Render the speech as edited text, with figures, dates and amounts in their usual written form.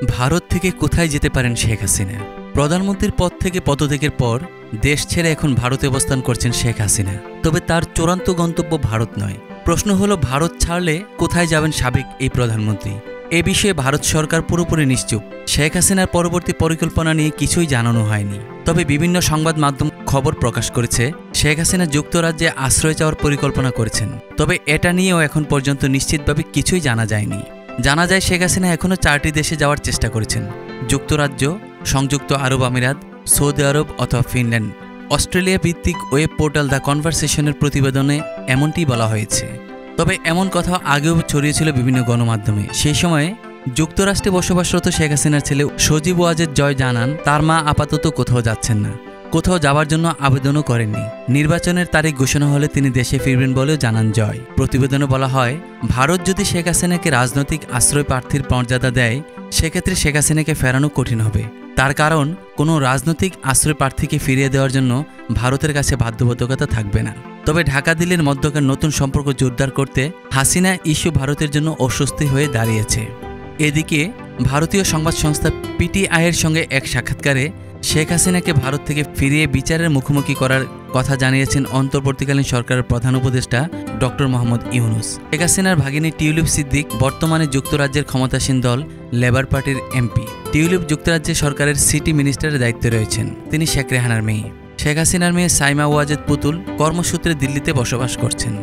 ভারত থেকে কোথায় যেতে পারেন শেখ হাসিনা? প্রধানমন্ত্রীর পদ থেকে পদত্যাগের পর দেশ ছেড়ে এখন ভারতে অবস্থান করছেন শেখ হাসিনা। তবে তার চূড়ান্ত গন্তব্য ভারত নয়। প্রশ্ন হলো, ভারত ছাড়লে কোথায় যাবেন সাবেক এই প্রধানমন্ত্রী? এ বিষয়ে ভারত সরকার পুরোপুরি নিশ্চুপ। শেখ হাসিনার পরবর্তী পরিকল্পনা নিয়ে কিছুই জানানো হয়নি। তবে বিভিন্ন সংবাদ মাধ্যম খবর প্রকাশ করেছে শেখ হাসিনা যুক্তরাজ্যে আশ্রয় চাওয়ার পরিকল্পনা করেছেন। তবে এটা নিয়েও এখন পর্যন্ত নিশ্চিতভাবে কিছুই জানা যায়নি। জানা যায় শেখ হাসিনা এখনও 4টি দেশে যাওয়ার চেষ্টা করেছেন: যুক্তরাজ্য, সংযুক্ত আরব আমিরাত, সৌদি আরব অথবা ফিনল্যান্ড। অস্ট্রেলিয়া ভিত্তিক ওয়েব পোর্টাল দ্য কনভারসেশনের প্রতিবেদনে এমনটি বলা হয়েছে। তবে এমন কথা আগেও ছড়িয়েছিল বিভিন্ন গণমাধ্যমে। সেই সময়ে যুক্তরাষ্ট্রে বসবাসরত শেখ হাসিনার ছেলে সজীব ওয়াজেদ জয় জানান, তার মা আপাতত কোথাও যাচ্ছেন না, কোথাও যাওয়ার জন্য আবেদনও করেননি। নির্বাচনের তারিখ ঘোষণা হলে তিনি দেশে ফিরবেন বলেও জানান জয়। প্রতিবেদনে বলা হয়, ভারত যদি শেখ হাসিনাকে রাজনৈতিক আশ্রয় প্রার্থীর মর্যাদা দেয়, সেক্ষেত্রে শেখ হাসিনাকে ফেরানো কঠিন হবে। তার কারণ, কোনো রাজনৈতিক আশ্রয় প্রার্থীকে ফিরিয়ে দেওয়ার জন্য ভারতের কাছে বাধ্যবাধকতা থাকবে না। তবে ঢাকা দিল্লির মধ্যকার নতুন সম্পর্ক জোরদার করতে হাসিনা ইস্যু ভারতের জন্য অস্বস্তি হয়ে দাঁড়িয়েছে। এদিকে ভারতীয় সংবাদ সংস্থা পিটিআইয়ের সঙ্গে এক সাক্ষাৎকারে শেখ হাসিনাকে ভারত থেকে ফিরিয়ে বিচারের মুখোমুখি করার কথা জানিয়েছেন অন্তর্বর্তীকালীন সরকারের প্রধান উপদেষ্টা ডক্টর মোহাম্মদ ইউনুস। শেখ হাসিনার ভাগিনী টিউলিপ সিদ্দিক বর্তমানে যুক্তরাজ্যের ক্ষমতাসীন দল লেবার পার্টির এমপি। টিউলিপ যুক্তরাজ্যের সরকারের সিটি মিনিস্টারের দায়িত্বে রয়েছেন। তিনি শেখ রেহানার মেয়ে। শেখ হাসিনার মেয়ে সাইমা ওয়াজেদ পুতুল কর্মসূত্রে দিল্লিতে বসবাস করছেন।